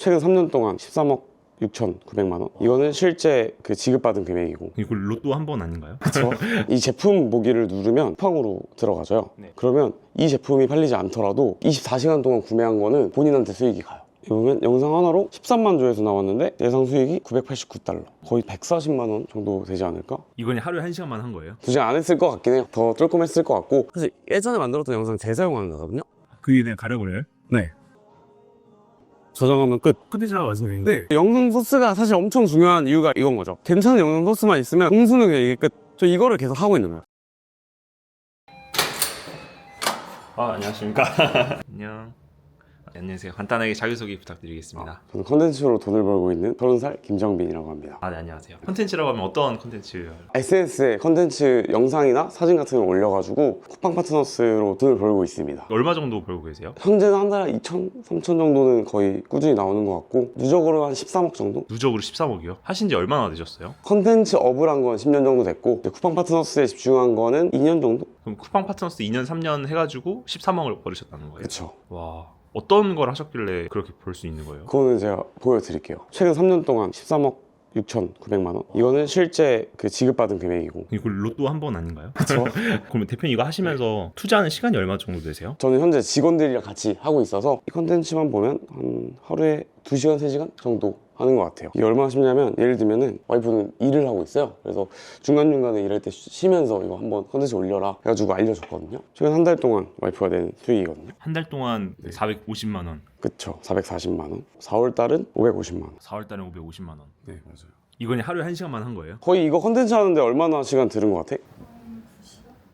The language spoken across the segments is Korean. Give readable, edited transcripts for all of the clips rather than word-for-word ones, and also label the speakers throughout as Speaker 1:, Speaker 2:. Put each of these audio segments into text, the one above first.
Speaker 1: 최근 3년 동안 13억 6,900만 원. 이거는 실제 그 지급받은 금액이고.
Speaker 2: 이거 로또 한 번 아닌가요?
Speaker 1: 그렇죠. 이 제품 보기를 누르면 쿠팡으로 들어가죠. 그러면 이 제품이 팔리지 않더라도 24시간 동안 구매한 거는 본인한테 수익이 가요. 보면 영상 하나로 13만 조회수 나왔는데 예상 수익이 989달러, 거의 140만 원 정도 되지 않을까?
Speaker 2: 이건 하루에 1시간만 한 거예요?
Speaker 1: 2시간 안 했을 것 같긴 해요. 더 쫄끔했을 것 같고. 사실 예전에 만들었던 영상 재사용한 거거든요.
Speaker 3: 그게 그냥 가려버려요?
Speaker 1: 네. 저장하면 끝.
Speaker 3: 컨텐츠라고 말씀드리는데
Speaker 1: 네. 영상 소스가 사실 엄청 중요한 이유가 이건 거죠. 괜찮은 영상 소스만 있으면 공수는 그냥 이게 끝. 저 이거를 계속 하고 있는 거예요.
Speaker 2: 안녕하십니까. 안녕. 안녕하세요. 간단하게 자기소개 부탁드리겠습니다.
Speaker 1: 저는 컨텐츠로 돈을 벌고 있는 30살 김정빈이라고 합니다.
Speaker 2: 네, 안녕하세요. 컨텐츠라고 하면 어떤 컨텐츠?
Speaker 1: SNS에 컨텐츠 영상이나 사진 같은 걸 올려가지고 쿠팡 파트너스로 돈을 벌고 있습니다.
Speaker 2: 얼마 정도 벌고 계세요?
Speaker 1: 현재는 한 달에 2천, 3천 정도는 거의 꾸준히 나오는 것 같고, 누적으로 한 13억 정도?
Speaker 2: 누적으로 13억이요? 하신 지 얼마나 되셨어요?
Speaker 1: 컨텐츠 업을 한 건 10년 정도 됐고, 이제 쿠팡 파트너스에 집중한 거는 2년 정도?
Speaker 2: 그럼 쿠팡 파트너스 2년, 3년 해가지고 13억을 벌으셨다는 거예요?
Speaker 1: 그쵸.
Speaker 2: 와, 어떤 걸 하셨길래 그렇게 벌 수 있는 거예요?
Speaker 1: 그거는 제가 보여드릴게요. 최근 3년 동안 13억 6,900만 원. 이거는 실제 그 지급받은 금액이고.
Speaker 2: 이거 로또 한 번 아닌가요?
Speaker 1: 그쵸.
Speaker 2: 그러면 대표님 이거 하시면서 투자하는 시간이 얼마 정도 되세요?
Speaker 1: 저는 현재 직원들이랑 같이 하고 있어서 이 컨텐츠만 보면 한 하루에 2시간, 3시간 정도 하는 것 같아요. 이게 얼마나 쉽냐면, 예를 들면은 와이프는 일을 하고 있어요. 그래서 중간중간에 일할 때 쉬면서 이거 한번 컨텐츠 올려라 해가지고 알려줬거든요. 최근 한 달 동안 와이프가 낸 수익이거든요.
Speaker 2: 한 달 동안 450만 원.
Speaker 1: 그쵸. 440만 원. 4월 달은 550만 원.
Speaker 2: 4월 달에 550만 원.
Speaker 1: 네, 맞아요.
Speaker 2: 이건 하루에 1시간만 한 거예요?
Speaker 1: 거의 이거 컨텐츠 하는데 얼마나 시간 들은 것 같아?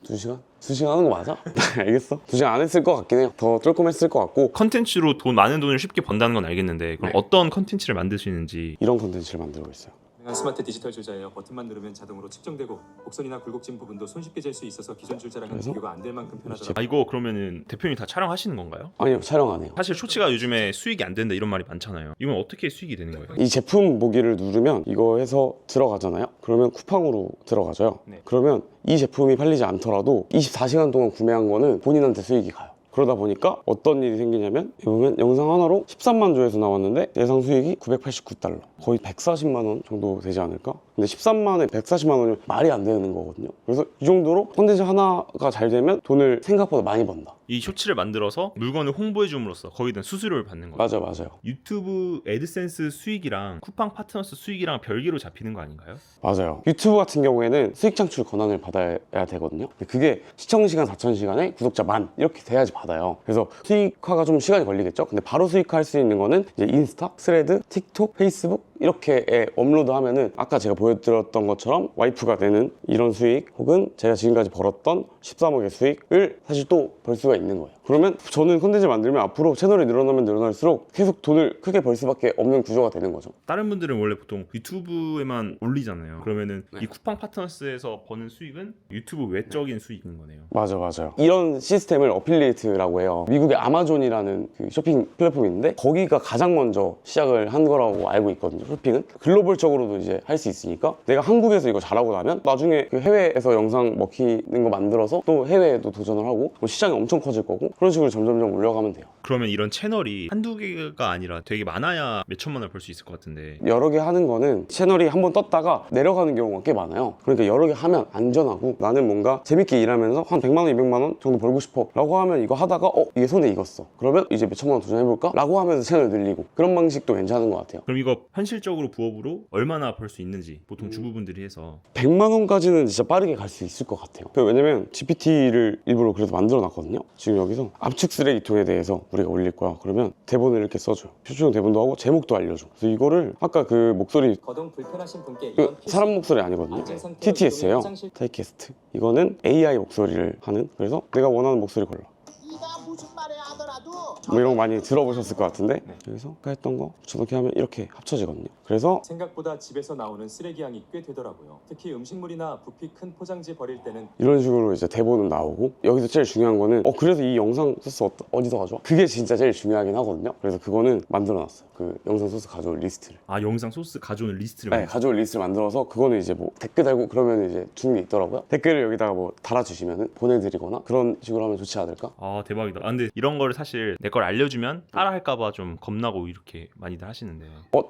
Speaker 1: 2시간? 2시간 하는 거 맞아? 알겠어. 2시간 안 했을 것 같긴 해요. 더 쫄끔했을 것 같고.
Speaker 2: 컨텐츠로 많은 돈을 쉽게 번다는 건 알겠는데 그럼
Speaker 1: 네.
Speaker 2: 어떤 컨텐츠를 만드시는지.
Speaker 1: 이런 컨텐츠를 만들고 있어요.
Speaker 4: 스마트 디지털 줄자예요. 버튼만 누르면 자동으로 측정되고 곡선이나 굴곡진 부분도 손쉽게 잴 수 있어서 기존 줄자랑은
Speaker 1: 그래서?
Speaker 4: 비교가 안 될 만큼 편하더라고요.
Speaker 2: 이거 그러면은 대표님이 다 촬영하시는 건가요?
Speaker 1: 아니요, 촬영 안 해요.
Speaker 2: 사실 쇼츠가 요즘에 수익이 안 된다 이런 말이 많잖아요. 이건 어떻게 수익이 되는 거예요?
Speaker 1: 이 제품 보기를 누르면 이거 해서 들어가잖아요. 그러면 쿠팡으로 들어가죠.
Speaker 2: 네.
Speaker 1: 그러면 이 제품이 팔리지 않더라도 24시간 동안 구매한 거는 본인한테 수익이 가요. 그러다 보니까 어떤 일이 생기냐면, 보면 영상 하나로 13만 조회수 나왔는데 예상 수익이 989달러, 거의 140만 원 정도 되지 않을까? 근데 13만에 140만 원이면 말이 안 되는 거거든요. 그래서 이 정도로 콘텐츠 하나가 잘 되면 돈을 생각보다 많이 번다.
Speaker 2: 이 쇼츠를 만들어서 물건을 홍보해 줌으로써 거기에 대한 수수료를 받는 거예요.
Speaker 1: 맞아요.
Speaker 2: 유튜브 애드센스 수익이랑 쿠팡 파트너스 수익이랑 별개로 잡히는 거 아닌가요?
Speaker 1: 맞아요. 유튜브 같은 경우에는 수익 창출 권한을 받아야 되거든요. 근데 그게 시청 시간 4,000시간에 구독자 10,000 이렇게 돼야지 받아요. 그래서 수익화가 좀 시간이 걸리겠죠. 근데 바로 수익화할 수 있는 거는 이제 인스타, 스레드, 틱톡, 페이스북 이렇게 업로드 하면은 아까 제가 보여드렸던 것처럼 와이프가 내는 이런 수익, 혹은 제가 지금까지 벌었던 13억의 수익을 사실 또 벌 수가 있는 거예요. 그러면 저는 콘텐츠 만들면 앞으로 채널이 늘어나면 늘어날수록 계속 돈을 크게 벌 수밖에 없는 구조가 되는 거죠.
Speaker 2: 다른 분들은 원래 보통 유튜브에만 올리잖아요. 그러면은 이 쿠팡 파트너스에서 버는 수익은 유튜브 외적인 수익인 거네요.
Speaker 1: 맞아요. 이런 시스템을 어필리에이트라고 해요. 미국의 아마존이라는 그 쇼핑 플랫폼이 있는데, 거기가 가장 먼저 시작을 한 거라고 알고 있거든요. 쇼핑은 글로벌적으로도 이제 할 수 있으니까, 내가 한국에서 이거 잘하고 나면 나중에 그 해외에서 영상 먹히는 거 만들어서 또 해외에도 도전을 하고, 뭐 시장이 엄청 커질 거고, 그런 식으로 점점점 올려가면 돼요.
Speaker 2: 그러면 이런 채널이 한두 개가 아니라 되게 많아야 몇 천만 원을 벌 수 있을 것 같은데.
Speaker 1: 여러 개 하는 거는 채널이 한번 떴다가 내려가는 경우가 꽤 많아요. 그러니까 여러 개 하면 안전하고, 나는 뭔가 재밌게 일하면서 한 100만 원, 200만 원 정도 벌고 싶어 라고 하면, 이거 하다가 이게 손에 익었어. 그러면 이제 몇 천만 원 도전해볼까? 라고 하면서 채널 늘리고, 그런 방식도 괜찮은 것 같아요.
Speaker 2: 그럼 이거 현실적으로 부업으로 얼마나 벌 수 있는지 보통 주부분들이 해서.
Speaker 1: 100만 원까지는 진짜 빠르게 갈 수 있을 것 같아요. 왜냐면 GPT를 일부러 그래도 만들어 놨거든요. 지금 여기서 압축 쓰레기통에 대해서 우리가 올릴 거야. 그러면 대본을 이렇게 써줘요. 표준형 대본도 하고 제목도 알려줘. 그래서 이거를 아까 그 목소리,
Speaker 4: 거동 불편하신 분께
Speaker 1: 그
Speaker 4: 이번
Speaker 1: 사람 목소리 아니거든요.
Speaker 4: 안전 상태로
Speaker 1: TTS예요.
Speaker 4: 화장실
Speaker 1: 타이캐스트. 이거는 AI 목소리를 하는, 그래서 내가 원하는 목소리 골라.
Speaker 5: 네가 무슨 말을 하더라도
Speaker 1: 뭐 이런 거 많이 들어보셨을 것 같은데, 그래서 아까 했던 거 저렇게 하면 이렇게 합쳐지거든요. 그래서
Speaker 4: 생각보다 집에서 나오는 쓰레기 양이 꽤 되더라고요. 특히 음식물이나 부피 큰 포장지 버릴 때는
Speaker 1: 이런 식으로 이제 대본은 나오고, 여기서 제일 중요한 거는 그래서 이 영상 소스 어디서 가져와? 그게 진짜 제일 중요하긴 하거든요. 그래서 그거는 만들어놨어요. 그 영상 소스 가져올 리스트를.
Speaker 2: 영상 소스 가져오는 리스트를.
Speaker 1: 네, 가져올 리스트를 만들어서, 그거는 이제 뭐 댓글 달고 그러면 이제 주는 게 있더라고요. 댓글을 여기다가 뭐 달아주시면은 보내드리거나 그런 식으로 하면 좋지 않을까?
Speaker 2: 대박이다. 근데 이런 거를 사실 내가 내 걸 알려주면 따라할까봐 좀 겁나고 이렇게 많이들 하시는데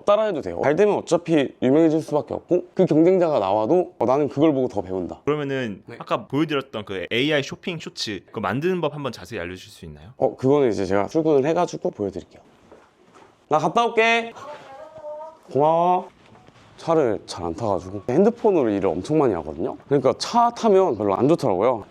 Speaker 1: 따라해도 돼요. 잘 되면 어차피 유명해질 수밖에 없고 그 경쟁자가 나와도 나는 그걸 보고 더 배운다.
Speaker 2: 그러면은 아까 보여드렸던 그 AI 쇼핑 쇼츠 그거 만드는 법 한번 자세히 알려주실 수 있나요?
Speaker 1: 그거는 이제 제가 출근을 해가지고 보여드릴게요. 나 갔다 올게. 고마워. 차를 잘 안 타가지고 핸드폰으로 일을 엄청 많이 하거든요. 그러니까 차 타면 별로 안 좋더라고요.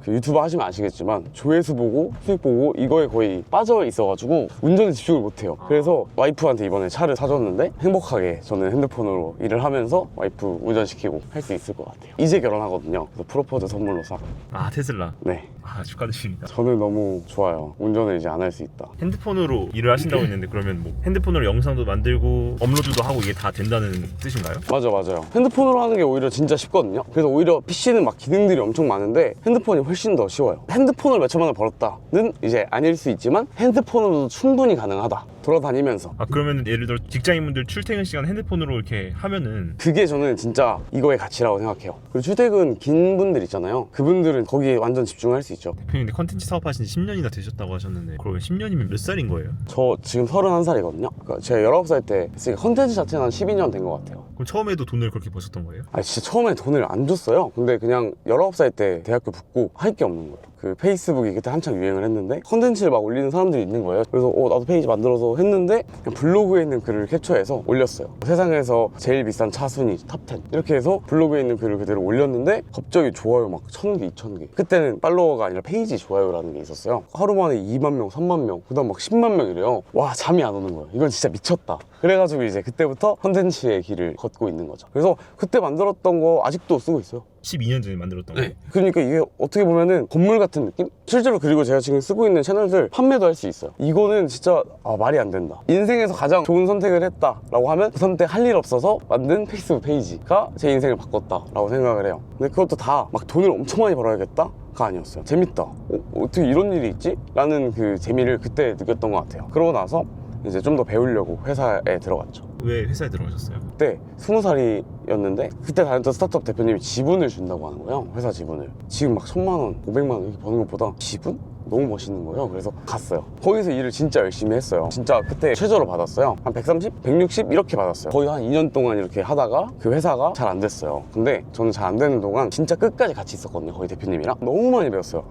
Speaker 1: 그 유튜브 하시면 아시겠지만 조회수 보고 수익 보고 이거에 거의 빠져 있어가지고 운전에 집중을 못해요. 그래서 와이프한테 이번에 차를 사줬는데 행복하게 저는 핸드폰으로 일을 하면서 와이프 운전시키고 할 수 있을 것 같아요. 이제 결혼하거든요. 그래서 프로포즈 선물로 사고.
Speaker 2: 아 테슬라.
Speaker 1: 네,
Speaker 2: 축하드립니다.
Speaker 1: 저는 너무 좋아요. 운전을 이제 안 할 수 있다.
Speaker 2: 핸드폰으로 일을 하신다고 했는데 그러면 뭐 핸드폰으로 영상도 만들고 업로드도 하고 이게 다 된다는 뜻인가요?
Speaker 1: 맞아요. 핸드폰으로 하는 게 오히려 진짜 쉽거든요. 그래서 오히려 PC는 막 기능들이 엄청 많은데 핸드폰이 훨씬 더 쉬워요. 핸드폰으로 몇 천만을 벌었다는 이제 아닐 수 있지만 핸드폰으로도 충분히 가능하다. 돌아다니면서.
Speaker 2: 그러면 예를 들어 직장인분들 출퇴근 시간 핸드폰으로 이렇게 하면은
Speaker 1: 그게 저는 진짜 이거의 가치라고 생각해요. 그리고 출퇴근 긴 분들 있잖아요. 그분들은 거기에 완전 집중할 수 있죠.
Speaker 2: 대표님 컨텐츠 사업하신 지 10년이나 되셨다고 하셨는데 그러면 10년이면 몇 살인 거예요?
Speaker 1: 저 지금 31살이거든요. 그러니까 제가 19살 때 했으니까 컨텐츠 자체는 한 12년 된 것 같아요.
Speaker 2: 그럼 처음에도 돈을 그렇게 버셨던 거예요?
Speaker 1: 진짜 처음에 돈을 안 줬어요. 근데 그냥 19살 때 대학교 붙고 할 게 없는 거예요. 그 페이스북이 그때 한창 유행을 했는데 컨텐츠를 막 올리는 사람들이 있는 거예요. 그래서 나도 페이지 만들어서 했는데 그냥 블로그에 있는 글을 캡처해서 올렸어요. 세상에서 제일 비싼 차 순위 탑10 이렇게 해서 블로그에 있는 글을 그대로 올렸는데 갑자기 좋아요 막 1000개, 2000개. 그때는 팔로워가 아니라 페이지 좋아요라는 게 있었어요. 하루 만에 2만 명, 3만 명, 그다음 막 10만 명 이래요. 와, 잠이 안 오는 거예요. 이건 진짜 미쳤다. 그래가지고 이제 그때부터 컨텐츠의 길을 걷고 있는 거죠. 그래서 그때 만들었던 거 아직도 쓰고 있어요.
Speaker 2: 12년 전에 만들었던 거예요?
Speaker 1: 그러니까 이게 어떻게 보면은 건물 같은 느낌? 실제로 그리고 제가 지금 쓰고 있는 채널들 판매도 할 수 있어요. 이거는 진짜 말이 안 된다. 인생에서 가장 좋은 선택을 했다라고 하면 그 선택 할 일 없어서 만든 페이스북 페이지가 제 인생을 바꿨다라고 생각을 해요. 근데 그것도 다 막 돈을 엄청 많이 벌어야겠다? 가 아니었어요. 재밌다. 어떻게 이런 일이 있지? 라는 그 재미를 그때 느꼈던 것 같아요. 그러고 나서 이제 좀 더 배우려고 회사에 들어갔죠.
Speaker 2: 왜 회사에 들어가셨어요?
Speaker 1: 그때 20살이었는데 그때 다녔던 스타트업 대표님이 지분을 준다고 하는 거예요. 회사 지분을. 지금 막 1000만 원, 500만 원 이렇게 버는 것보다 지분? 너무 멋있는 거예요. 그래서 갔어요. 거기서 일을 진짜 열심히 했어요. 진짜 그때 최저로 받았어요. 한 130, 160 이렇게 받았어요. 거의 한 2년 동안 이렇게 하다가 그 회사가 잘 안 됐어요. 근데 저는 잘 안 되는 동안 진짜 끝까지 같이 있었거든요. 거기 대표님이랑. 너무 많이 배웠어요.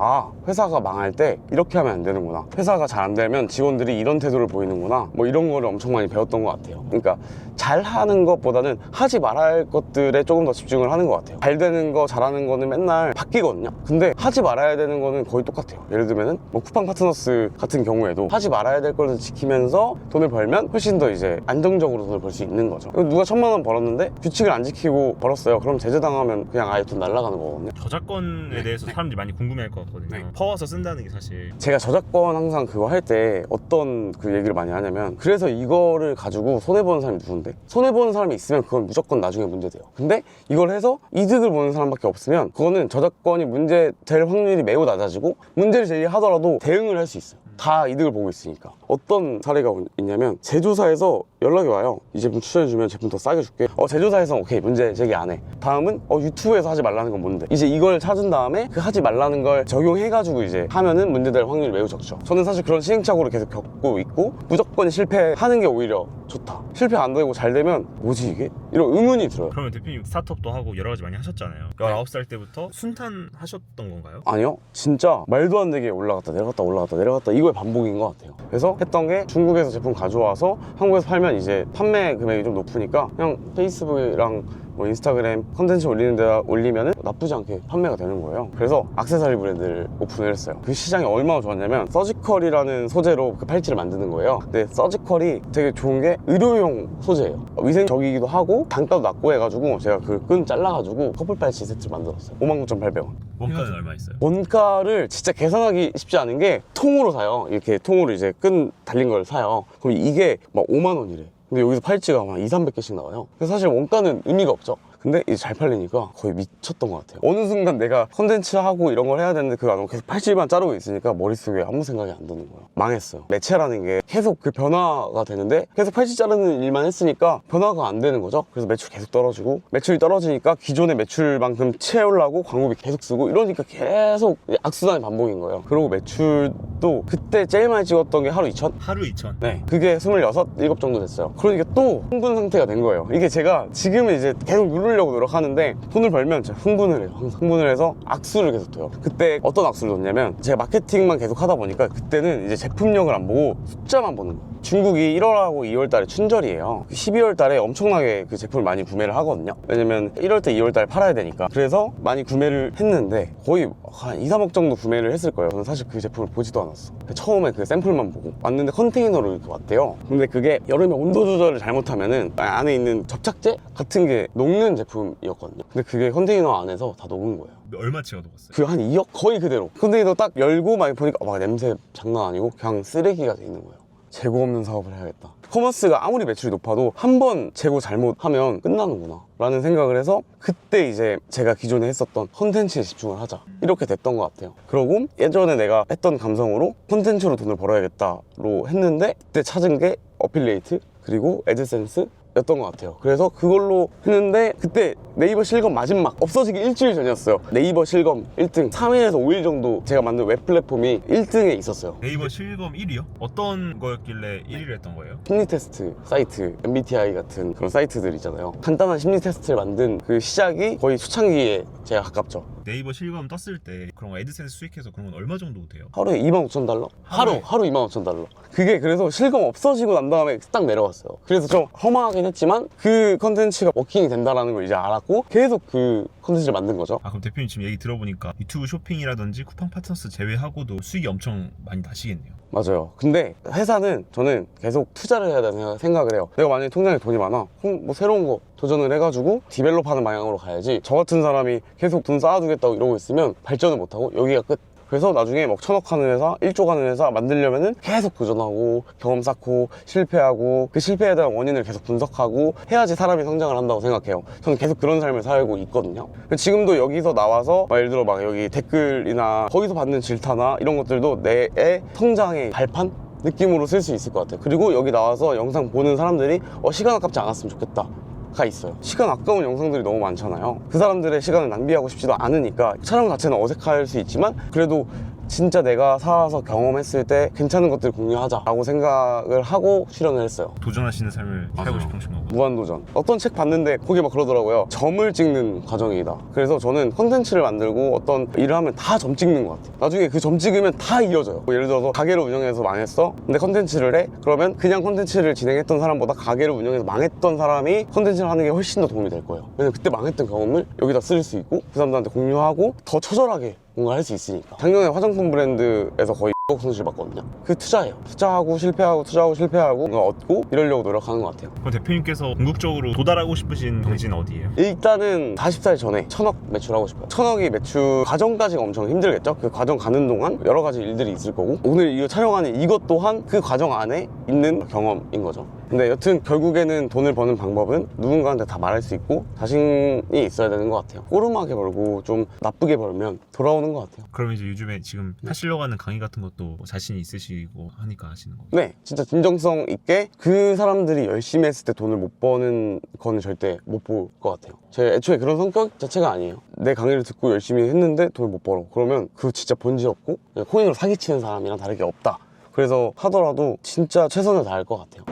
Speaker 1: 회사가 망할 때 이렇게 하면 안 되는구나. 회사가 잘 안 되면 직원들이 이런 태도를 보이는구나. 뭐 이런 거를 엄청 많이 배웠던 것 같아요. 그러니까 잘하는 것보다는 하지 말아야 할 것들에 조금 더 집중을 하는 것 같아요. 잘 되는 거, 잘하는 거는 맨날 바뀌거든요. 근데 하지 말아야 되는 거는 거의 똑같아요. 예를 들면은 뭐 쿠팡 파트너스 같은 경우에도 하지 말아야 될 걸 지키면서 돈을 벌면 훨씬 더 이제 안정적으로 돈을 벌 수 있는 거죠. 누가 1000만 원 벌었는데 규칙을 안 지키고 벌었어요. 그럼 제재당하면 그냥 아예 돈 날아가는 거거든요.
Speaker 2: 저작권에 대해서 사람들이 많이 궁금해할 것 같거든요. 퍼와서 쓴다는 게 사실
Speaker 1: 제가 저작권 항상 그거 할 때 어떤 그 얘기를 많이 하냐면 그래서 이거를 가지고 손해보는 사람이 누군데? 손해보는 사람이 있으면 그건 무조건 나중에 문제돼요. 근데 이걸 해서 이득을 보는 사람밖에 없으면 그거는 저작권이 문제될 확률이 매우 낮아지고 문제를 제기하더라도 대응을 할 수 있어요. 다 이득을 보고 있으니까. 어떤 사례가 있냐면 제조사에서 연락이 와요. 이 제품 추천해주면 제품 더 싸게 줄게. 제조사에서 오케이 문제 제기 안 해. 다음은 유튜브에서 하지 말라는 건 뭔데? 이제 이걸 찾은 다음에 그 하지 말라는 걸 적용해가지고 이제 하면은 문제될 확률이 매우 적죠. 저는 사실 그런 시행착오를 계속 겪고 있고 무조건 실패하는 게 오히려 좋다. 실패 안 되고 잘 되면 뭐지 이게? 이런 의문이 들어요.
Speaker 2: 그러면 대표님 스타트업도 하고 여러 가지 많이 하셨잖아요. 19살 때부터 순탄하셨던 건가요?
Speaker 1: 아니요, 진짜 말도 안 되게 올라갔다 내려갔다 올라갔다 내려갔다 이거의 반복인 것 같아요. 그래서 했던 게 중국에서 제품 가져와서 한국에서 팔면 이제 판매 금액이 좀 높으니까 그냥 페이스북이랑 뭐 인스타그램 컨텐츠 올리는 데다 올리면은 나쁘지 않게 판매가 되는 거예요. 그래서 액세서리 브랜드를 오픈을 했어요. 그 시장이 얼마나 좋았냐면 서지컬이라는 소재로 그 팔찌를 만드는 거예요. 근데 서지컬이 되게 좋은 게 의료용 소재예요. 위생적이기도 하고 단가도 낮고 해가지고 제가 그 끈 잘라가지고 커플 팔찌 세트를 만들었어요. 59,800원.
Speaker 2: 원가는 얼마 있어요?
Speaker 1: 원가를 진짜 계산하기 쉽지 않은 게 통으로 사요. 이렇게 통으로 이제 끈 달린 걸 사요. 그럼 이게 막 5만 원이래. 근데 여기서 팔찌가 막 200, 300개씩 나와요. 그래서 사실 원가는 의미가 없죠. 근데 이제 잘 팔리니까 거의 미쳤던 것 같아요. 어느 순간 내가 컨텐츠하고 이런 걸 해야 되는데 그거 안 하고 계속 팔찌만 자르고 있으니까 머릿속에 아무 생각이 안 드는 거예요. 망했어요. 매체라는 게 계속 그 변화가 되는데 계속 팔찌 자르는 일만 했으니까 변화가 안 되는 거죠. 그래서 매출 계속 떨어지고, 매출이 떨어지니까 기존의 매출만큼 채우려고 광고비 계속 쓰고, 이러니까 계속 악순환의 반복인 거예요. 그리고 매출도 그때 제일 많이 찍었던 게 하루 2천?
Speaker 2: 하루 2천.
Speaker 1: 네, 그게 26, 7 정도 됐어요. 그러니까 또 흥분 상태가 된 거예요. 이게 제가 지금은 이제 계속 누르려고 노력하는데 돈을 벌면 제가 흥분을 해요. 항상 흥분을 해서 악수를 계속 둬요. 그때 어떤 악수를 뒀냐면, 제가 마케팅만 계속 하다 보니까 그때는 이제 제품력을 안 보고 숫자만 보는 거예요. 중국이 1월하고 2월 달에 춘절이에요. 12월 달에 엄청나게 그 제품을 많이 구매를 하거든요. 왜냐면 1월 때 2월 달에 팔아야 되니까. 그래서 많이 구매를 했는데 거의 한 2, 3억 정도 구매를 했을 거예요. 저는 사실 그 제품을 보지도 않았어. 처음에 그 샘플만 보고 왔는데 컨테이너로 이렇게 왔대요. 근데 그게 여름에 온도 조절을 잘못하면은 안에 있는 접착제 같은 게 녹는 제품이었거든요. 근데 그게 컨테이너 안에서 다 녹은 거예요.
Speaker 2: 얼마치가 녹았어요?
Speaker 1: 그 한 2억? 거의 그대로. 컨테이너 딱 열고 막 보니까 막 냄새 장난 아니고 그냥 쓰레기가 돼 있는 거예요. 재고 없는 사업을 해야겠다. 커머스가 아무리 매출이 높아도 한 번 재고 잘못하면 끝나는구나 라는 생각을 해서, 그때 이제 제가 기존에 했었던 컨텐츠에 집중을 하자, 이렇게 됐던 것 같아요. 그러고 예전에 내가 했던 감성으로 컨텐츠로 돈을 벌어야겠다로 했는데, 그때 찾은 게 어필리에이트 그리고 애드센스 였던 것 같아요. 그래서 그걸로 했는데, 그때 네이버 실검 마지막 없어지기 일주일 전이었어요. 네이버 실검 1등 3일에서 5일 정도 제가 만든 웹 플랫폼이 1등에 있었어요.
Speaker 2: 네이버 실검 1위요? 어떤 거였길래 1위를 했던 거예요?
Speaker 1: 심리 테스트 사이트, MBTI 같은 그런 사이트들 있잖아요. 간단한 심리 테스트를 만든 그 시작이 거의 초창기에 제가 가깝죠.
Speaker 2: 네이버 실검 떴을 때 그런 거 애드센스 수익해서 그런 건 얼마 정도 돼요?
Speaker 1: 하루에 25,000달러?
Speaker 2: 하루에?
Speaker 1: 하루 25,000달러. 그게 그래서 실검 없어지고 난 다음에 딱 내려왔어요. 그래서 좀 허망하긴 했지만 그 컨텐츠가 워킹이 된다는 걸 이제 알았고 계속 그 컨텐츠를 만든 거죠.
Speaker 2: 아, 그럼 대표님 지금 얘기 들어보니까 유튜브 쇼핑이라든지 쿠팡 파트너스 제외하고도 수익이 엄청 많이 나시겠네요.
Speaker 1: 맞아요. 근데 회사는 저는 계속 투자를 해야 된다는 생각을 해요. 내가 만약에 통장에 돈이 많아, 그럼 뭐 새로운 거 도전을 해가지고 디벨롭하는 방향으로 가야지, 저 같은 사람이 계속 돈 쌓아두겠다고 이러고 있으면 발전을 못하고 여기가 끝. 그래서 나중에 막 1,000억 하는 회사, 1조 가는 회사 만들려면은 계속 도전하고 경험 쌓고 실패하고, 그 실패에 대한 원인을 계속 분석하고 해야지 사람이 성장을 한다고 생각해요. 저는 계속 그런 삶을 살고 있거든요. 지금도 여기서 나와서 예를 들어 막 여기 댓글이나 거기서 받는 질타나 이런 것들도 내 성장의 발판? 느낌으로 쓸 수 있을 것 같아요. 그리고 여기 나와서 영상 보는 사람들이 시간 아깝지 않았으면 좋겠다 가 있어요. 시간 아까운 영상들이 너무 많잖아요. 그 사람들의 시간을 낭비하고 싶지도 않으니까 촬영 자체는 어색할 수 있지만, 그래도 진짜 내가 살아서 경험했을 때 괜찮은 것들을 공유하자라고 생각을 하고 출연을 했어요.
Speaker 2: 도전하시는 삶을 살고 싶으신 거고.
Speaker 1: 무한도전. 어떤 책 봤는데 거기 막 그러더라고요. 점을 찍는 과정이다. 그래서 저는 컨텐츠를 만들고 어떤 일을 하면 다 점 찍는 것 같아요. 나중에 그 점 찍으면 다 이어져요. 뭐 예를 들어서 가게를 운영해서 망했어. 근데 컨텐츠를 해? 그러면 그냥 컨텐츠를 진행했던 사람보다 가게를 운영해서 망했던 사람이 컨텐츠를 하는 게 훨씬 더 도움이 될 거예요. 왜냐면 그때 망했던 경험을 여기다 쓸 수 있고 그 사람들한테 공유하고 더 처절하게 뭔가 할 수 있으니까. 작년에 화장품 브랜드에서 거의 1억 손실 봤거든요. 그 투자예요. 투자하고 실패하고 투자하고 실패하고 뭔가 얻고 이러려고 노력하는 것 같아요.
Speaker 2: 그럼 대표님께서 궁극적으로 도달하고 싶으신 경지는 어디예요?
Speaker 1: 일단은 40살 전에 1,000억 매출하고 싶어요. 1,000억이 매출 과정까지가 엄청 힘들겠죠. 그 과정 가는 동안 여러 가지 일들이 있을 거고, 오늘 이거 촬영하는 이것 또한 그 과정 안에 있는 경험인 거죠. 근데 여튼 결국에는 돈을 버는 방법은 누군가한테 다 말할 수 있고 자신이 있어야 되는 것 같아요. 꼬름하게 벌고 좀 나쁘게 벌면 돌아오는 것 같아요.
Speaker 2: 그럼 이제 요즘에 지금 하시려고 하는 강의 같은 것도 자신이 있으시고 하니까 하시는 거예요?
Speaker 1: 네, 진짜 진정성 있게 그 사람들이 열심히 했을 때 돈을 못 버는 거는 절대 못 볼 것 같아요. 제 애초에 그런 성격 자체가 아니에요. 내 강의를 듣고 열심히 했는데 돈을 못 벌어. 그러면 그거 진짜 본질없고 그냥 코인으로 사기치는 사람이랑 다를 게 없다. 그래서 하더라도 진짜 최선을 다할 것 같아요.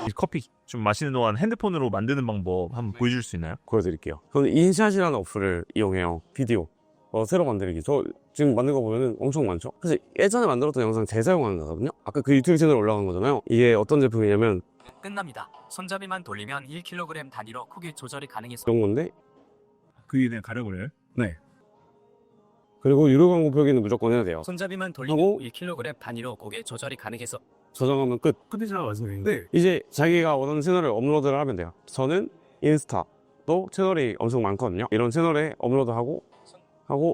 Speaker 3: 이 커피 좀 마시는 동안 핸드폰으로 만드는 방법 한번 보여줄 수 있나요?
Speaker 1: 보여드릴게요. 저는 인샷이라는 어플을 이용해요. 비디오 새로 만들기. 저 지금 만든 거 보면은 엄청 많죠? 사실 예전에 만들었던 영상 재사용하는 거거든요. 아까 그 유튜브 채널에 올라간 거잖아요. 이게 어떤 제품이냐면
Speaker 6: 끝납니다. 손잡이만 돌리면 1kg 단위로 크기 조절이 가능해서
Speaker 1: 이런 건데,
Speaker 3: 그 위에 그냥 가려버려요? 네.
Speaker 1: 그리고 유료 광고 표기는 무조건 해야 돼요.
Speaker 6: 손잡이만 돌리면
Speaker 1: 하고
Speaker 6: 1kg 단위로 고개 조절이 가능해서
Speaker 1: 저장하면 끝.
Speaker 3: 컨텐츠가 완성되는데
Speaker 1: 이제 자기가 원하는 채널에 업로드를 하면 돼요. 저는 인스타도 채널이 엄청 많거든요. 이런 채널에 업로드하고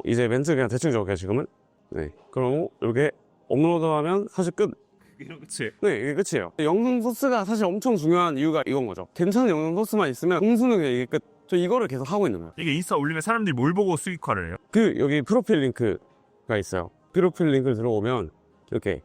Speaker 1: 이제 멘트 그냥 대충 적을게요 지금은. 네. 그러고 이렇게 업로드하면 사실 끝.
Speaker 3: 이런 그치.
Speaker 1: 네, 이게 끝이에요. 영상 소스가 사실 엄청 중요한 이유가 이건 거죠. 괜찮은 영상 소스만 있으면 공수는 그냥 이게 끝. 저 이거를 계속 하고 있는 거예요.
Speaker 3: 이게 인스타 올리면 사람들이 뭘 보고 수익화를 해요?
Speaker 1: 여기 프로필 링크가 있어요. 프로필 링크를 들어오면 이렇게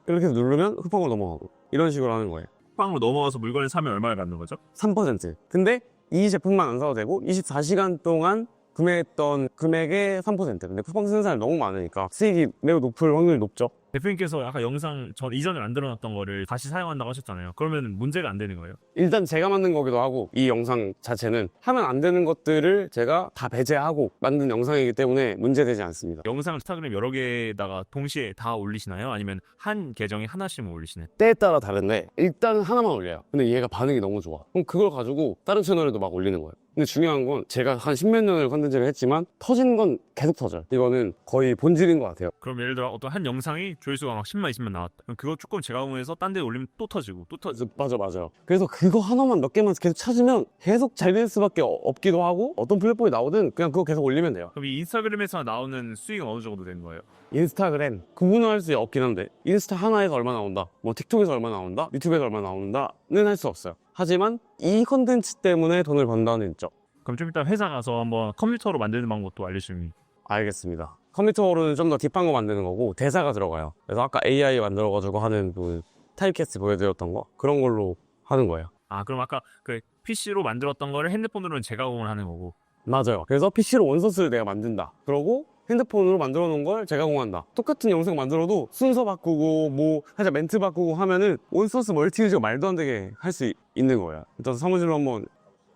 Speaker 1: 누르면 쿠팡으로 넘어가고 이런 식으로 하는 거예요.
Speaker 3: 쿠팡으로 넘어가서 물건을 사면 얼마를 받는 거죠?
Speaker 1: 3%. 근데 이 제품만 안 사도 되고 24시간 동안 구매했던 금액의 3%. 근데 쿠팡 쓰는 사람이 너무 많으니까 수익이 매우 높을 확률이 높죠.
Speaker 3: 대표님께서 아까 영상 전 이전에 만들어놨던 거를 다시 사용한다고 하셨잖아요. 그러면 문제가 안 되는 거예요?
Speaker 1: 일단 제가 만든 거기도 하고 이 영상 자체는 하면 안 되는 것들을 제가 다 배제하고 만든 영상이기 때문에 문제되지 않습니다.
Speaker 3: 영상을 인스타그램 여러 개에다가 동시에 다 올리시나요? 아니면 한 계정에 하나씩만 올리시나요?
Speaker 1: 때에 따라 다른데 일단 하나만 올려요. 근데 얘가 반응이 너무 좋아. 그럼 그걸 가지고 다른 채널에도 막 올리는 거예요. 근데 중요한 건 제가 한 10몇 년을 컨텐츠를 했지만 터지는 건 계속 터져요. 이거는 거의 본질인 것 같아요.
Speaker 3: 그럼 예를 들어 어떤 한 영상이 조회수가 막 10만 20만 나왔다. 그럼 그거 조금 제가공해서 딴 데 올리면 또 터지고 또 터지고.
Speaker 1: 맞아요. 그래서 그거 하나만 몇 개만 계속 찾으면 계속 잘 될 수밖에 없기도 하고 어떤 플랫폼이 나오든 그냥 그거 계속 올리면 돼요.
Speaker 3: 그럼 이 인스타그램에서 나오는 수익은 어느 정도 되는 거예요?
Speaker 1: 인스타그램 구분을 할 수 없긴 한데 인스타 하나에서 얼마 나온다, 뭐 틱톡에서 얼마 나온다, 유튜브에서 얼마 나온다는 할 수 없어요. 하지만 이 컨텐츠 때문에 돈을 번다는 있죠.
Speaker 3: 그럼 좀 이따 회사 가서 한번 컴퓨터로 만드는 방법도 알려주면.
Speaker 1: 알겠습니다. 컴퓨터로는 좀 더 딥한 거 만드는 거고 대사가 들어가요. 그래서 아까 AI 만들어가지고 하는 그 타입캐스트 보여드렸던 거 그런 걸로 하는 거예요.
Speaker 3: 아 그럼 아까 그 PC로 만들었던 거를 핸드폰으로는 재가공을 하는 거고.
Speaker 1: 맞아요. 그래서 PC로 원소스를 내가 만든다. 그러고 핸드폰으로 만들어 놓은 걸 재가공한다. 똑같은 영상 만들어도 순서 바꾸고 뭐 살짝 멘트 바꾸고 하면은 원소스 멀티유저가 말도 안 되게 할 수 있는 거예요. 일단 사무실로 한번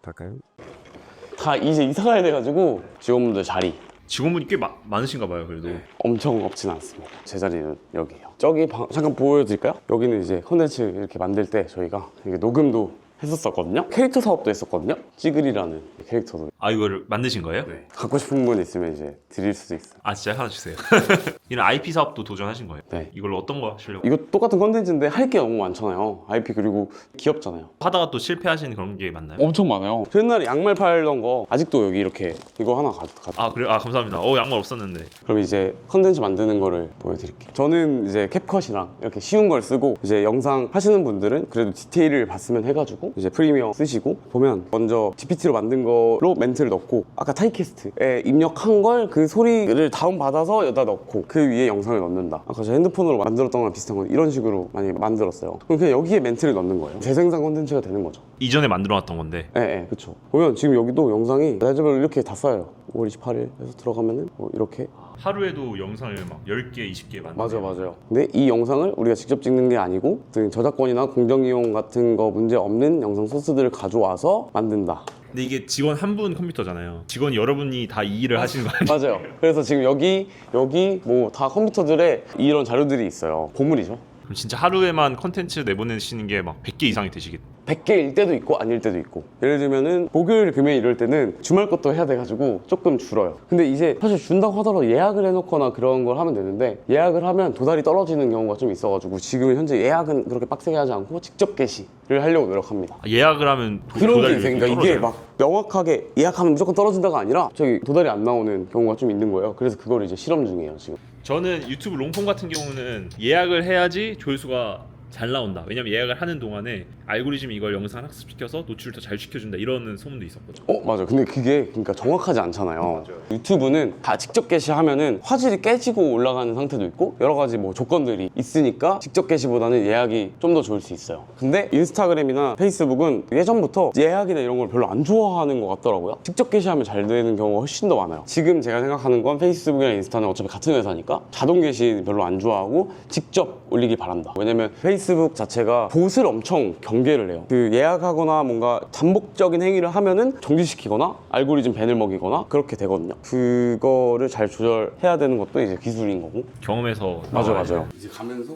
Speaker 1: 갈까요? 다 이제 이사 가야 돼가지고 직원분들 자리
Speaker 2: 직원분이 꽤 많으신가 봐요. 그래도
Speaker 1: 엄청 없진 않습니다. 제 자리는 여기예요. 저기 잠깐 보여드릴까요? 여기는 이제 컨텐츠 이렇게 만들 때 저희가 이게 녹음도 했었거든요. 캐릭터 사업도 했었거든요. 찌글이라는 캐릭터도
Speaker 2: 이거를 만드신 거예요?
Speaker 1: 갖고 싶은 분 있으면 이제 드릴 수도 있어요.
Speaker 2: 진짜 하나 주세요. 이런 IP 사업도 도전하신 거예요?
Speaker 1: 네.
Speaker 2: 이걸로 어떤 거 하시려고?
Speaker 1: 이거 똑같은 컨텐츠인데 할 게 너무 많잖아요. IP 그리고 귀엽잖아요.
Speaker 2: 하다가 또 실패하시는 그런 게 맞나요?
Speaker 1: 엄청 많아요. 저 옛날에 양말 팔던 거 아직도 여기 이렇게 이거 하나 가져.
Speaker 2: 그래요? 감사합니다. 양말 없었는데.
Speaker 1: 그럼 이제 컨텐츠 만드는 거를 보여드릴게요. 저는 이제 캡컷이랑 이렇게 쉬운 걸 쓰고 이제 영상 하시는 분들은 그래도 디테일을 봤으면 해가지고 이제 프리미어 쓰시고 보면 먼저 GPT로 만든 거로 멘트를 넣고 아까 타이캐스트에 입력한 걸 그 소리를 다운받아서 여기다 넣고 그 위에 영상을 넣는다. 아까 저 핸드폰으로 만들었던 거랑 비슷한 건 이런 식으로 많이 만들었어요. 그럼 그냥 여기에 멘트를 넣는 거예요. 재생산 컨텐츠가 되는 거죠.
Speaker 2: 이전에 만들어놨던 건데.
Speaker 1: 네, 그렇죠. 보면 지금 여기도 영상이 날짜별로 이렇게 다 써요. 5월 28일 해서 들어가면은 뭐 이렇게
Speaker 2: 하루에도 영상을 막 10개, 20개 만들어요.
Speaker 1: 맞아요. 근데 이 영상을 우리가 직접 찍는 게 아니고 어떤 저작권이나 공정이용 같은 거 문제 없는 영상 소스들을 가져와서 만든다.
Speaker 2: 근데 이게 직원 한 분 컴퓨터잖아요. 직원 여러분이 다 이 일을 하시는 거 아니에요?
Speaker 1: 맞아요. 그래서 지금 여기 뭐 다 컴퓨터들에 이런 자료들이 있어요. 보물이죠.
Speaker 2: 그럼 진짜 하루에만 컨텐츠 내보내시는 게 막 100개 이상이 되시겠다.
Speaker 1: 100개일 때도 있고 아닐 때도 있고 예를 들면은 목요일 금요일 이럴 때는 주말 것도 해야 돼가지고 조금 줄어요. 근데 이제 사실 준다고 하더라도 예약을 해놓거나 그런 걸 하면 되는데 예약을 하면 도달이 떨어지는 경우가 좀 있어가지고 지금은 현재 예약은 그렇게 빡세게 하지 않고 직접 게시를 하려고 노력합니다.
Speaker 2: 예약을 하면
Speaker 1: 그런 게
Speaker 2: 도달이
Speaker 1: 있어요. 그러니까 이게
Speaker 2: 떨어져요?
Speaker 1: 막 명확하게 예약하면 무조건 떨어진다가 아니라 저기 도달이 안 나오는 경우가 좀 있는 거예요. 그래서 그걸 이제 실험 중이에요 지금.
Speaker 2: 저는 유튜브 롱폼 같은 경우는 예약을 해야지 조회수가 잘 나온다. 왜냐면 예약을 하는 동안에 알고리즘이 이걸 영상 학습시켜서 노출을 더 잘 시켜준다 이런 소문도 있었거든요.
Speaker 1: 맞아요. 근데 그게 그러니까 정확하지 않잖아요.
Speaker 2: 맞아요.
Speaker 1: 유튜브는 다 직접 게시하면은 화질이 깨지고 올라가는 상태도 있고 여러 가지 뭐 조건들이 있으니까 직접 게시보다는 예약이 좀 더 좋을 수 있어요. 근데 인스타그램이나 페이스북은 예전부터 예약이나 이런 걸 별로 안 좋아하는 것 같더라고요. 직접 게시하면 잘 되는 경우가 훨씬 더 많아요. 지금 제가 생각하는 건 페이스북이나 인스타는 어차피 같은 회사니까 자동 게시 별로 안 좋아하고 직접 올리길 바란다. 왜냐면 페이스북 자체가 봇을 엄청 경계를 해요. 그 예약하거나 뭔가 반복적인 행위를 하면은 정지시키거나 알고리즘 밴을 먹이거나 그렇게 되거든요. 그거를 잘 조절해야 되는 것도 이제 기술인 거고.
Speaker 2: 경험에서
Speaker 1: 맞아요. 이제 가면서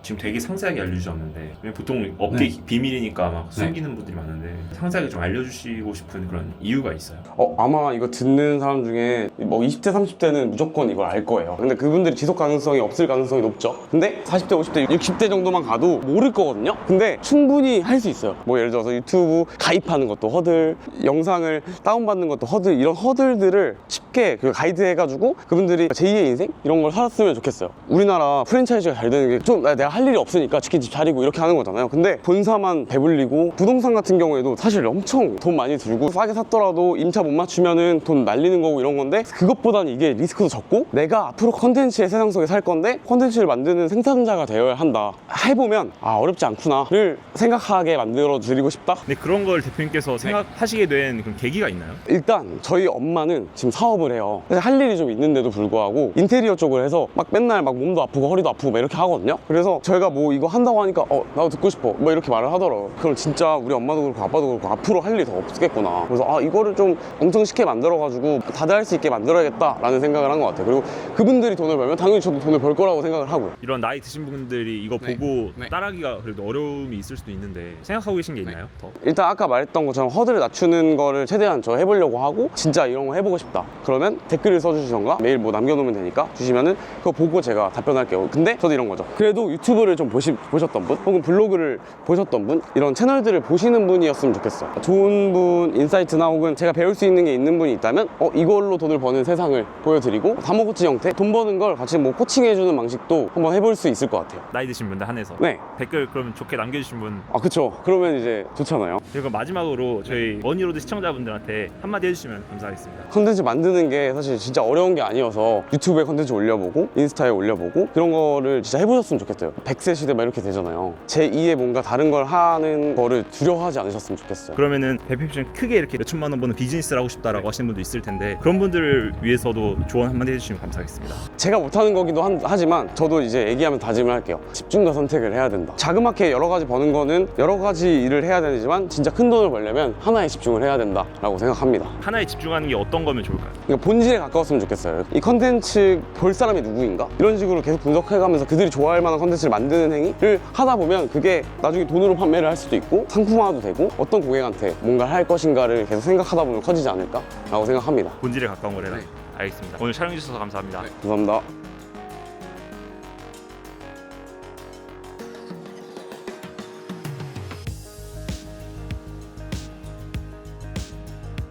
Speaker 2: 지금 되게 상세하게 알려주셨는데 보통 업계 비밀이니까 막 숨기는 분들이 많은데 상세하게 좀 알려주시고 싶은 그런 이유가 있어요?
Speaker 1: 아마 이거 듣는 사람 중에 뭐 20대, 30대는 무조건 이걸 알 거예요. 근데 그분들이 지속 가능성이 없을 가능성이 높죠. 근데 40대, 50대, 60대 정도만 가도 모를 거거든요. 근데 충분히 할 수 있어요. 뭐 예를 들어서 유튜브 가입하는 것도 허들, 영상을 다운받는 것도 허들, 이런 허들들을 쉽게 그렇게 그 가이드 해가지고 그분들이 제2의 인생 이런 걸 살았으면 좋겠어요. 우리나라 프랜차이즈가 잘 되는 게 좀 내가 할 일이 없으니까 치킨집 차리고 이렇게 하는 거잖아요. 근데 본사만 배불리고 부동산 같은 경우에도 사실 엄청 돈 많이 들고 싸게 샀더라도 임차 못 맞추면은 돈 날리는 거고 이런 건데, 그것보다는 이게 리스크도 적고 내가 앞으로 컨텐츠의 세상 속에 살 건데 컨텐츠를 만드는 생산자가 되어야 한다, 해보면 아 어렵지 않구나를 생각하게 만들어 드리고 싶다.
Speaker 3: 근데 그런 걸 대표님께서 생각하시게 된 그런 계기가 있나요?
Speaker 1: 일단 저희 엄마는 지금 사업을 해요. 사실 할 일이 좀 있는데도 불구하고 인테리어 쪽을 해서 막 맨날 막 몸도 아프고 허리도 아프고 막 이렇게 하거든요. 그래서 저희가 뭐 이거 한다고 하니까 나도 듣고 싶어 뭐 이렇게 말을 하더라고요. 그럼 진짜 우리 엄마도 그렇고 아빠도 그렇고 앞으로 할 일이 더 없겠구나. 그래서 이거를 좀 엄청 쉽게 만들어가지고 다들 할 수 있게 만들어야겠다라는 생각을 한 것 같아요. 그리고 그분들이 돈을 벌면 당연히 저도 돈을 벌 거라고 생각을 하고요.
Speaker 3: 이런 나이 드신 분들이 이거 보고 따라하기가 그래도 어려움이 있을 수도 있는데 생각하고 계신 게 있나요? 더?
Speaker 1: 일단 아까 말했던 것처럼 허들을 낮추는 거를 최대한 저 해보려고 하고, 진짜 이런 거 해보고 싶다 그러면 댓글을 써주시던가 메일 뭐 남겨놓으면 되니까 주시면은 그거 보고 제가 답변할게요. 근데 저도 이런 거죠. 그래도 유튜브를 좀 보셨던 분 혹은 블로그를 보셨던 분, 이런 채널들을 보시는 분이었으면 좋겠어요. 좋은 분, 인사이트나 혹은 제가 배울 수 있는 게 있는 분이 있다면 이걸로 돈을 버는 세상을 보여드리고 다마고치 형태 돈 버는 걸 같이 뭐 코칭해주는 방식도 한번 해볼 수 있을 것 같아요.
Speaker 3: 나이 드신 분들 한해서
Speaker 1: 네.
Speaker 3: 댓글 그러면 좋게 남겨주신 분.
Speaker 1: 그쵸. 그러면 이제 좋잖아요.
Speaker 3: 그리고 마지막으로 저희 머니로드 시청자분들한테 한마디 해주시면 감사하겠습니다.
Speaker 1: 컨텐츠 만드는 게 사실 진짜 어려운 게 아니어서 유튜브에 컨텐츠 올려보고 인스타에 올려보고 그런 거를 진짜 해보셨으면 좋겠어요. 100세 시대 막 이렇게 되잖아요. 제2의 뭔가 다른 걸 하는 거를 두려워하지 않으셨으면 좋겠어요.
Speaker 3: 그러면은 대표님 크게 이렇게 몇 천만 원 버는 비즈니스를 하고 싶다라고 하시는 분도 있을 텐데 그런 분들을 위해서도 조언 한마디 해주시면 감사하겠습니다.
Speaker 1: 제가 못하는 거기도 하지만 저도 이제 얘기하면 다짐을 할게요. 집중과 선택을 해야 된다. 자그맣게 여러 가지 버는 거는 여러 가지 일을 해야 되지만 진짜 큰 돈을 벌려면 하나에 집중을 해야 된다라고 생각합니다.
Speaker 3: 하나에 집중하는 게 어떤 거면 좋을까요?
Speaker 1: 그러니까 본질에 가까웠으면 좋겠어요. 이 컨텐츠 볼 사람이 누구인가? 이런 식으로 계속 분석해가면서 그들이 좋아할 만한 컨텐츠를 만드는 행위를 하다 보면 그게 나중에 돈으로 판매를 할 수도 있고 상품화도 되고 어떤 고객한테 뭔가 할 것인가를 계속 생각하다 보면 커지지 않을까라고 생각합니다.
Speaker 3: 본질에 가까운 걸 해라. 알겠습니다. 오늘 촬영해 주셔서 감사합니다.
Speaker 1: 감사합니다.